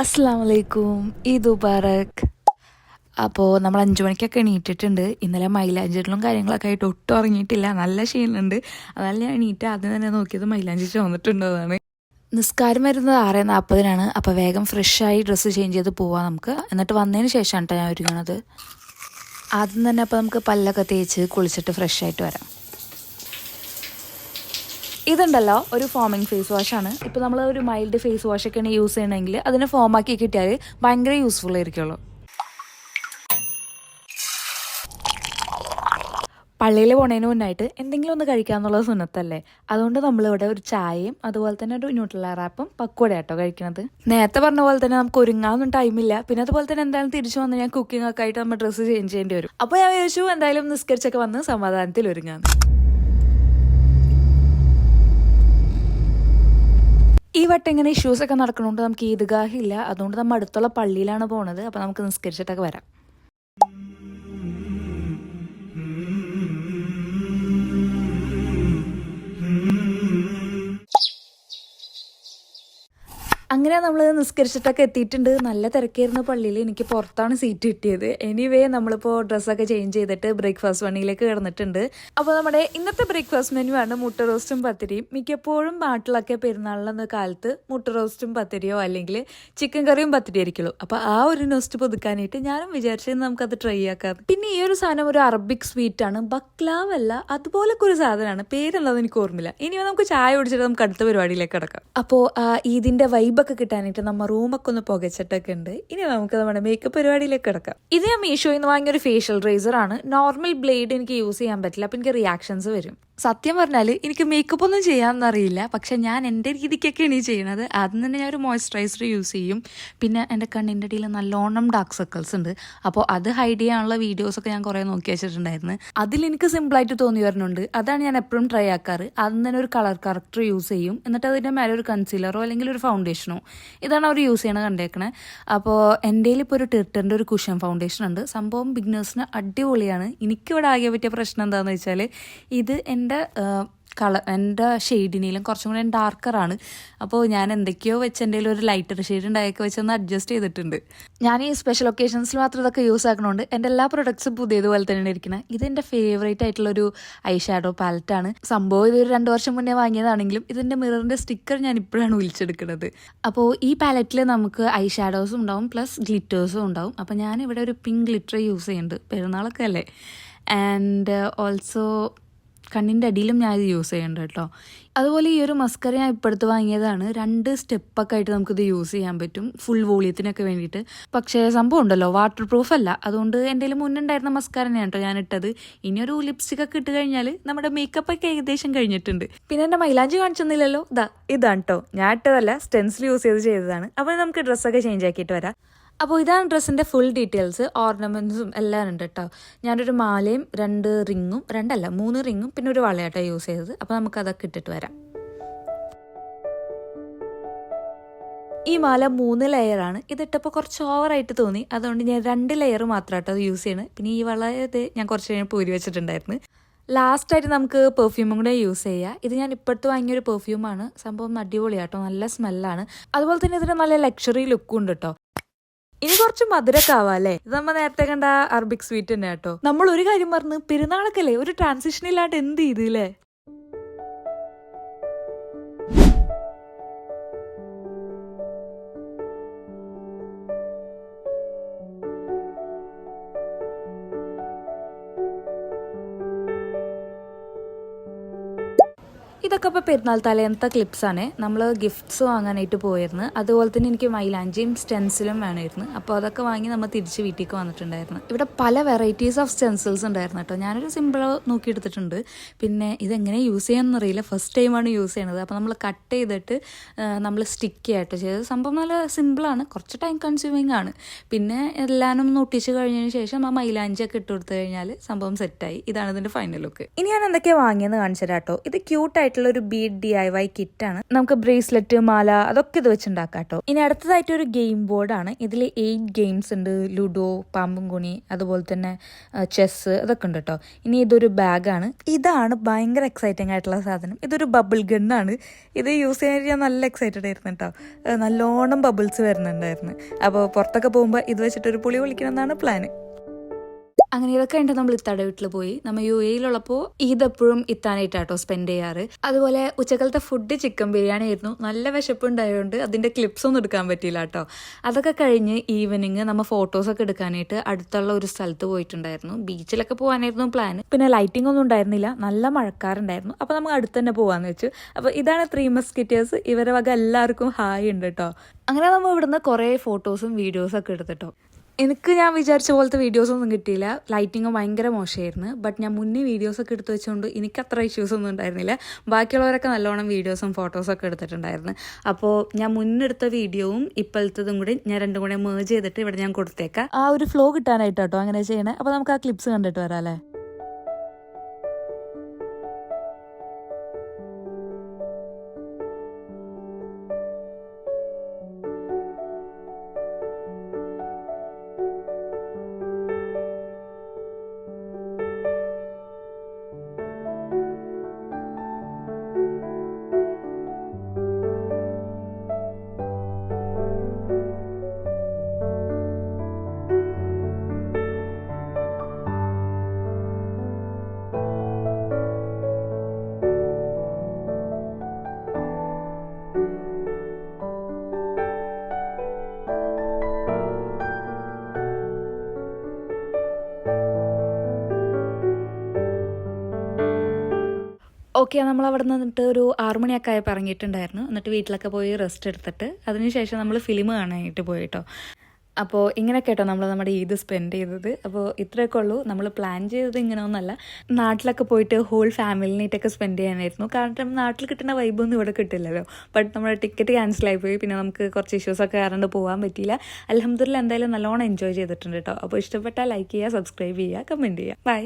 അസ്സലാമലൈക്കും, ഈദ് മുബാറക്. അപ്പോൾ നമ്മൾ 5 മണിക്കൊക്കെ എണീറ്റിട്ടുണ്ട്. ഇന്നലെ മൈലാഞ്ചിടലും കാര്യങ്ങളൊക്കെ ആയിട്ട് ഒട്ടും ഉറങ്ങിയിട്ടില്ല, നല്ല ക്ഷീണമുണ്ട്. അതല്ല ഞാൻ എണീറ്റ് ആദ്യം തന്നെ നോക്കിയത് മൈലാഞ്ചി ചുവന്നിട്ടുണ്ടോന്നാണ്. നിസ്കാരം വരുന്നത് 6:40 അപ്പോൾ വേഗം ഫ്രഷായി ഡ്രസ്സ് ചേഞ്ച് ചെയ്ത് പോവാം നമുക്ക്. എന്നിട്ട് വന്നതിന് ശേഷമാണ് കേട്ടോ ഞാൻ ഒരുങ്ങണത്. ആദ്യം തന്നെ അപ്പോൾ നമുക്ക് പല്ലൊക്കെ തേച്ച് കുളിച്ചിട്ട് ഫ്രഷായിട്ട് വരാം. ഇതുണ്ടല്ലോ ഒരു ഫോമിങ് ഫേസ് വാഷാണ്. ഇപ്പോൾ നമ്മൾ ഒരു മൈൽഡ് ഫേസ് വാഷൊക്കെയാണ് യൂസ് ചെയ്യണമെങ്കിൽ അതിനെ ഫോമാക്കി കിട്ടിയാൽ ഭയങ്കര യൂസ്ഫുൾ ആയിരിക്കുള്ളൂ. പള്ളിയിൽ പോണതിന് മുന്നായിട്ട് എന്തെങ്കിലും ഒന്ന് കഴിക്കാമെന്നുള്ളത് സുന്നത്തല്ലേ. അതുകൊണ്ട് നമ്മളിവിടെ ഒരു ചായയും അതുപോലെ തന്നെ ഒരു ന്യൂട്രല റാപ്പും പക്വട ആട്ടോ കഴിക്കുന്നത്. നേരത്തെ പറഞ്ഞ പോലെ തന്നെ നമുക്ക് ഒരുങ്ങാനൊന്നും ടൈമില്ല. പിന്നെ അതുപോലെ തന്നെ എന്തായാലും തിരിച്ചു വന്ന് ഞാൻ കുക്കിംഗ് ഒക്കെ ആയിട്ട് നമ്മൾ ഡ്രസ്സ് ചേഞ്ച് ചെയ്യേണ്ടി വരും. അപ്പോൾ ഞാൻ വിചാരിച്ചു എന്തായാലും നിസ്കരിച്ചൊക്കെ വന്ന് സമാധാനത്തിൽ ഒരുങ്ങാന്ന്. ഈ വട്ടം ഇങ്ങനെ ഇഷ്യൂസൊക്കെ നടക്കണോണ്ട് നമുക്ക് ഈദ്ഗാഹില്ല. അതുകൊണ്ട് നമ്മൾ അടുത്തുള്ള പള്ളിയിലാണ് പോണത്. അപ്പോൾ നമുക്ക് നിസ്കരിച്ചിട്ടൊക്കെ വരാം. അങ്ങനെ നമ്മൾ നിസ്കരിച്ചിട്ടൊക്കെ എത്തിയിട്ടുണ്ട്. നല്ല തിരക്കായിരുന്നു പള്ളിയിൽ. എനിക്ക് പുറത്താണ് സീറ്റ് കിട്ടിയത്. എനിവേ നമ്മളിപ്പോൾ ഡ്രസ്സൊക്കെ ചേഞ്ച് ചെയ്തിട്ട് ബ്രേക്ക്ഫാസ്റ്റ് പണിയിലേക്ക് കിടന്നിട്ടുണ്ട്. അപ്പോൾ നമ്മുടെ ഇന്നത്തെ ബ്രേക്ക്ഫാസ്റ്റ് മെനു ആണ് മുട്ട റോസ്റ്റും പത്തിരിയും. മിക്കപ്പോഴും നാട്ടിലൊക്കെ പെരുന്നാളിലെന്ന കാലത്ത് മുട്ട റോസ്റ്റും പത്തിരിയോ അല്ലെങ്കിൽ ചിക്കൻ കറിയും പത്തിരി ആയിരിക്കുള്ളൂ. അപ്പോൾ ആ ഒരു നൊസ്റ്റ് പുതുക്കാനായിട്ട് ഞാനും വിചാരിച്ചത് നമുക്കത് ട്രൈ ആക്കാം. പിന്നെ ഈ ഒരു സാധനം ഒരു അറബിക് സ്വീറ്റ് ആണ്, ബക്ലാവ് അല്ല, അതുപോലൊക്കെ ഒരു സാധനമാണ്. പേരെന്താന്ന് എനിക്ക് ഓർമ്മയില്ല. ഇനി നമുക്ക് ചായ കുടിച്ചിട്ട് നമുക്ക് അടുത്ത പരിപാടിയിലേക്ക് കിടക്കാം. അപ്പോൾ ഇതിന്റെ വൈബ് ഒക്കെ കിട്ടാനായിട്ട് നമ്മൾ റൂമൊക്കെ ഒന്ന് പുകച്ചിട്ടൊക്കെ ഉണ്ട്. ഇനി നമുക്ക് നമ്മുടെ മേക്കപ്പ് പരിപാടിയിലേക്ക് കിടക്കാം. ഇത് ഞാൻ മീഷോയിൽ നിന്ന് വാങ്ങിയ ഒരു ഫേഷ്യൽ റേസർ ആണ്. നോർമൽ ബ്ലേഡ് എനിക്ക് യൂസ് ചെയ്യാൻ പറ്റില്ല, അപ്പം എനിക്ക് റിയാക്ഷൻസ് വരും. സത്യം പറഞ്ഞാൽ എനിക്ക് മേക്കപ്പ് ഒന്നും ചെയ്യാമെന്നറിയില്ല, പക്ഷെ ഞാൻ എൻ്റെ രീതിക്കൊക്കെയാണ് ഈ ചെയ്യണത്. ആദ്യം തന്നെ ഞാൻ ഒരു മോയ്സ്ചറൈസർ യൂസ് ചെയ്യും. പിന്നെ എൻ്റെ കണ്ണിൻ്റെ അടിയിൽ നല്ലോണം ഡാർക്ക് സർക്കിൾസ് ഉണ്ട്. അപ്പോൾ അത് ഹൈഡ് ചെയ്യാനുള്ള വീഡിയോസൊക്കെ ഞാൻ കുറേ നോക്കി വെച്ചിട്ടുണ്ടായിരുന്നു. അതിലെനിക്ക് സിമ്പിളായിട്ട് തോന്നി വരുന്നുണ്ട്. അതാണ് ഞാൻ എപ്പോഴും ട്രൈ ആക്കാറ്. ആദ്യം തന്നെ ഒരു കളർ കറക്റ്റർ യൂസ് ചെയ്യും. എന്നിട്ട് അതിൻ്റെ മേലെ ഒരു കൺസീലറോ അല്ലെങ്കിൽ ഒരു ഫൗണ്ടേഷനോ, ഇതാണ് അവർ യൂസ് ചെയ്യണത് കണ്ടേക്കണേ. അപ്പോൾ എൻ്റെ കയ്യിൽ ഇപ്പോൾ ഒരു ടിർട്ടറിൻ്റെ ഒരു കുഷൻ ഫൗണ്ടേഷൻ ഉണ്ട്. സംഭവം ബിഗിനേഴ്സിന് അടിപൊളിയാണ്. എനിക്കിവിടെ ആകെ പറ്റിയ പ്രശ്നം എന്താണെന്ന് വെച്ചാൽ ഇത് എൻ്റെ ഷെയ്ഡിനേലും കുറച്ചും കൂടെ ഡാർക്കറാണ്. അപ്പോൾ ഞാൻ എന്തൊക്കെയോ വെച്ച് എൻ്റെ ഒരു ലൈറ്റർ ഷെയ്ഡ് ഉണ്ടായൊക്കെ വെച്ചൊന്ന് അഡ്ജസ്റ്റ് ചെയ്തിട്ടുണ്ട്. ഞാൻ ഈ സ്പെഷ്യൽ ഒക്കേഷൻസിൽ മാത്രം ഇതൊക്കെ യൂസ് ആക്കണോണ്ട് എൻ്റെ എല്ലാ പ്രൊഡക്ട്സും പുതിയതുപോലെ തന്നെയാണ് ഇരിക്കുന്നത്. ഇതെൻ്റെ ഫേവറേറ്റ് ആയിട്ടുള്ളൊരു ഐ ഷാഡോ പാലറ്റാണ്. സംഭവം ഇതൊരു 2 വർഷം മുന്നേ വാങ്ങിയതാണെങ്കിലും ഇതിൻ്റെ മിററിൻ്റെ സ്റ്റിക്കർ ഞാൻ ഇപ്പോഴാണ് വിളിച്ചെടുക്കുന്നത്. അപ്പോൾ ഈ പാലറ്റിൽ നമുക്ക് ഐ ഷാഡോസും ഉണ്ടാവും പ്ലസ് ഗ്ലിറ്റേഴ്സും ഉണ്ടാവും. അപ്പോൾ ഞാനിവിടെ ഒരു പിങ്ക് ഗ്ലിറ്റർ യൂസ് ചെയ്യുന്നുണ്ട്, പെരുന്നാളൊക്കെ അല്ലേ. ആൻഡ് ഓൾസോ കണ്ണിൻ്റെ അടിയിലും ഞാൻ ഇത് യൂസ് ചെയ്യുന്നുണ്ട് കേട്ടോ. അതുപോലെ ഈ ഒരു മസ്കര ഞാൻ ഇപ്പോഴത്തെ വാങ്ങിയതാണ്. 2 സ്റ്റെപ്പൊക്കെ ആയിട്ട് നമുക്കിത് യൂസ് ചെയ്യാൻ പറ്റും ഫുൾ വോളിയത്തിനൊക്കെ വേണ്ടിയിട്ട്. പക്ഷേ സംഭവം ഉണ്ടല്ലോ വാട്ടർ പ്രൂഫ് അല്ല. അതുകൊണ്ട് എൻ്റെ കയ്യിൽ മുന്നുണ്ടായിരുന്ന മസ്കാര തന്നെയാണ് കേട്ടോ ഞാൻ ഇട്ടത്. ഇനിയൊരു ലിപ്സ്റ്റിക് ഒക്കെ ഇട്ട് കഴിഞ്ഞാൽ നമ്മുടെ മേക്കപ്പ് ഒക്കെ ഏകദേശം കഴിഞ്ഞിട്ടുണ്ട്. പിന്നെ എൻ്റെ മൈലാഞ്ചി കാണിച്ചൊന്നുമില്ലല്ലോ. ഇതാണ് കേട്ടോ, ഞാൻ ഇട്ടതല്ല, സ്റ്റെൻസിൽ യൂസ് ചെയ്തതാണ്. അപ്പോൾ നമുക്ക് ഡ്രസ്സൊക്കെ ചേഞ്ച് ആക്കിയിട്ട് വരാം. അപ്പോൾ ഇതാണ് ഡ്രസ്സിൻ്റെ ഫുൾ ഡീറ്റെയിൽസ്. ഓർണമെൻറ്റ്സും എല്ലാം ഉണ്ട് കേട്ടോ. ഞാനൊരു മാലയും 2 റിങ്ങും, 3 റിങ്ങും പിന്നെ ഒരു വളയാട്ടോ യൂസ് ചെയ്തത്. അപ്പോൾ നമുക്കതൊക്കെ ഇട്ടിട്ട് വരാം. ഈ മാല 3 ലെയറാണ്. ഇതിട്ടപ്പോൾ കുറച്ച് ഓവറായിട്ട് തോന്നി. അതുകൊണ്ട് ഞാൻ 2 ലെയർ മാത്രമായിട്ടോ യൂസ് ചെയ്യണത്. പിന്നെ ഈ വളയത് ഞാൻ കുറച്ച് കഴിഞ്ഞ് പൂരി വെച്ചിട്ടുണ്ടായിരുന്നു. ലാസ്റ്റായിട്ട് നമുക്ക് പെർഫ്യൂമും കൂടെ യൂസ് ചെയ്യുക. ഇത് ഞാൻ ഇപ്പോഴത്തെ വാങ്ങിയൊരു പെർഫ്യൂമാണ്. സംഭവം അടിപൊളിയാട്ടോ, നല്ല സ്മെല്ലാണ്. അതുപോലെ തന്നെ ഇതിന് നല്ല ലക്ഷറി ലുക്കും ഉണ്ട് കേട്ടോ. ഇനി കുറച്ച് മധുരമൊക്കെ ആവാം അല്ലേ. ഇത് നമ്മൾ നേരത്തെ കണ്ട അറബിക് സ്വീറ്റ് തന്നെ കേട്ടോ. നമ്മൾ ഒരു കാര്യം പറഞ്ഞ് പെരുന്നാളൊക്കെ അല്ലേ, ഒരു ട്രാൻസിഷൻ ഇല്ലാണ്ട് എന്ത് ചെയ്ത് അല്ലേ. ഇതൊക്കെ ഇപ്പോൾ പെരുന്നാൾ തലേന്നത്തെ ക്ലിപ്സാണ്. നമ്മൾ ഗിഫ്റ്റ്സ് വാങ്ങാനായിട്ട് പോയിരുന്നു. അതുപോലെ തന്നെ എനിക്ക് മൈലാഞ്ചിയും സ്റ്റെൻസിലും വേണമായിരുന്നു. അപ്പോൾ അതൊക്കെ വാങ്ങി നമ്മൾ തിരിച്ച് വീട്ടിലേക്ക് വന്നിട്ടുണ്ടായിരുന്നു. ഇവിടെ പല വെറൈറ്റീസ് ഓഫ് സ്റ്റെൻസിൽസ് ഉണ്ടായിരുന്നു കേട്ടോ. ഞാനൊരു സിമ്പിൾ നോക്കിയെടുത്തിട്ടുണ്ട്. പിന്നെ ഇതെങ്ങനെ യൂസ് ചെയ്യാമെന്ന് അറിയില്ല, ഫസ്റ്റ് ടൈമാണ് യൂസ് ചെയ്യണത്. അപ്പോൾ നമ്മൾ കട്ട് ചെയ്തിട്ട് നമ്മൾ സ്റ്റിക്ക് ചെയ്യാട്ടോ ചെയ്തത്. സംഭവം നല്ല സിമ്പിളാണ്, കുറച്ച് ടൈം കൺസ്യൂമിങ് ആണ്. പിന്നെ എല്ലാവരും ഒന്ന് ഒട്ടിച്ച് കഴിഞ്ഞതിന് ശേഷം ആ മൈലാഞ്ചിയൊക്കെ ഇട്ട് കൊടുത്തു കഴിഞ്ഞാൽ സംഭവം സെറ്റായി. ഇതാണ് ഇതിൻ്റെ ഫൈനൽ ലുക്ക്. ഇനി ഞാൻ എന്തൊക്കെയാണ് വാങ്ങിയെന്ന് കാണിച്ചു തരാം കേട്ടോ. ഇത് ക്യൂട്ടായിട്ടുള്ള ഒരു ബീഡ് DIY കിറ്റാണ്. നമുക്ക് ബ്രേസ്ലെറ്റ്, മാല അതൊക്കെ ഇത് വെച്ചുണ്ടാക്കാം കേട്ടോ. ഇനി അടുത്തതായിട്ട് ഒരു ഗെയിം ബോർഡാണ്. ഇതിൽ 8 ഗെയിംസ് ഉണ്ട്. ലുഡോ, പാമ്പും കുണി, അതുപോലെ തന്നെ ചെസ്, അതൊക്കെ ഉണ്ട് കേട്ടോ. ഇനി ഇതൊരു ബാഗാണ്. ഇതാണ് ഭയങ്കര എക്സൈറ്റിംഗ് ആയിട്ടുള്ള സാധനം. ഇതൊരു ബബിൾ ഗണ്ണാണ്. ഇത് യൂസ് ചെയ്യാനായിട്ട് ഞാൻ നല്ല എക്സൈറ്റഡ് ആയിരുന്നു കേട്ടോ. നല്ലോണം ബബിൾസ് വരുന്നുണ്ടായിരുന്നു. അപ്പോൾ പുറത്തൊക്കെ പോകുമ്പോൾ ഇത് വെച്ചിട്ടൊരു പുളി പൊളിക്കണമെന്നാണ് പ്ലാന്. അങ്ങനെ ഇതൊക്കെ ഉണ്ട്. നമ്മൾ ഇത്താടെ വീട്ടിൽ പോയി. നമ്മൾ UAE-യിലുള്ളപ്പോൾ ഇതെപ്പോഴും ഇത്താനായിട്ടാട്ടോ സ്പെൻഡ് ചെയ്യാറ്. അതുപോലെ ഉച്ചക്കലത്തെ ഫുഡ് ചിക്കൻ ബിരിയാണി ആയിരുന്നു. നല്ല വിശപ്പുണ്ടായതുകൊണ്ട് അതിൻ്റെ ക്ലിപ്സ് ഒന്നും എടുക്കാൻ പറ്റിയില്ല കേട്ടോ. അതൊക്കെ കഴിഞ്ഞ് ഈവനിങ് നമ്മൾ ഫോട്ടോസൊക്കെ എടുക്കാനായിട്ട് അടുത്തുള്ള ഒരു സ്ഥലത്ത് പോയിട്ടുണ്ടായിരുന്നു. ബീച്ചിലൊക്കെ പോകാനായിരുന്നു പ്ലാൻ. പിന്നെ ലൈറ്റിംഗ് ഒന്നും ഉണ്ടായിരുന്നില്ല, നല്ല മഴക്കാറുണ്ടായിരുന്നു. അപ്പോൾ നമുക്ക് അടുത്ത് തന്നെ പോകാമെന്ന് വെച്ചു. അപ്പോൾ ഇതാണ് 3 മസ്കിറ്റേഴ്സ്. ഇവരെ വക എല്ലാവർക്കും ഹായ് ഉണ്ട് കേട്ടോ. അങ്ങനെ നമ്മൾ ഇവിടുന്ന് കുറേ ഫോട്ടോസും വീഡിയോസൊക്കെ എടുത്തിട്ടോ. എനിക്ക് ഞാൻ വിചാരിച്ച പോലത്തെ വീഡിയോസൊന്നും കിട്ടിയില്ല. ലൈറ്റിങ് ഭയങ്കര മോശമായിരുന്നു. ബട്ട് ഞാൻ മുന്നേ വീഡിയോസൊക്കെ എടുത്ത് വെച്ചുകൊണ്ട് എനിക്ക് അത്ര ഇഷ്യൂസൊന്നും ഉണ്ടായിരുന്നില്ല. ബാക്കിയുള്ളവരൊക്കെ നല്ലോണം വീഡിയോസും ഫോട്ടോസൊക്കെ എടുത്തിട്ടുണ്ടായിരുന്നു. അപ്പോൾ ഞാൻ മുന്നെടുത്ത വീഡിയോവും ഇപ്പോഴത്തതും കൂടി ഞാൻ രണ്ടും കൂടെ മേർജ് ചെയ്തിട്ട് ഇവിടെ ഞാൻ കൊടുത്തേക്കാം. ആ ഒരു ഫ്ലോ കിട്ടാനായിട്ട് കേട്ടോ അങ്ങനെ ചെയ്യണേ. അപ്പോൾ നമുക്ക് ആ ക്ലിപ്സ് കണ്ടിട്ട് വരാം അല്ലേ. ഓക്കെ, നമ്മൾ അവിടെ നിന്നിട്ട് ഒരു 6 മണിയൊക്കെ ആയപ്പോൾ ഇറങ്ങിയിട്ടുണ്ടായിരുന്നു. എന്നിട്ട് വീട്ടിലൊക്കെ പോയി റെസ്റ്റ് എടുത്തിട്ട് അതിനുശേഷം നമ്മൾ ഫിലിം കാണാനായിട്ട് പോയിട്ടോ. അപ്പോൾ ഇങ്ങനെയൊക്കെ കേട്ടോ നമ്മൾ നമ്മുടെ ഈദ് സ്പെൻഡ് ചെയ്തത്. അപ്പോൾ ഇത്രയൊക്കെ ഉള്ളൂ. നമ്മൾ പ്ലാൻ ചെയ്തത് ഇങ്ങനെയൊന്നുമല്ല. നാട്ടിലൊക്കെ പോയിട്ട് ഹോൾ ഫാമിലിനായിട്ടൊക്കെ സ്പെൻഡ് ചെയ്യാനായിരുന്നു. കാരണം നാട്ടിൽ കിട്ടുന്ന വൈബൊന്നും ഇവിടെ കിട്ടില്ലല്ലോ. ബട്ട് നമ്മുടെ ടിക്കറ്റ് ക്യാൻസലായിപ്പോയി. പിന്നെ നമുക്ക് കുറച്ച് ഇഷ്യൂസൊക്കെ കാരണം പോകാൻ പറ്റിയില്ല. അൽഹംദുലില്ലാ എന്തായാലും നല്ലോണം എൻജോയ് ചെയ്തിട്ടുണ്ട് കേട്ടോ. അപ്പോൾ ഇഷ്ടപ്പെട്ടാൽ ലൈക്ക് ചെയ്യുക, സബ്സ്ക്രൈബ് ചെയ്യുക, കമൻറ്റ് ചെയ്യുക. ബൈ.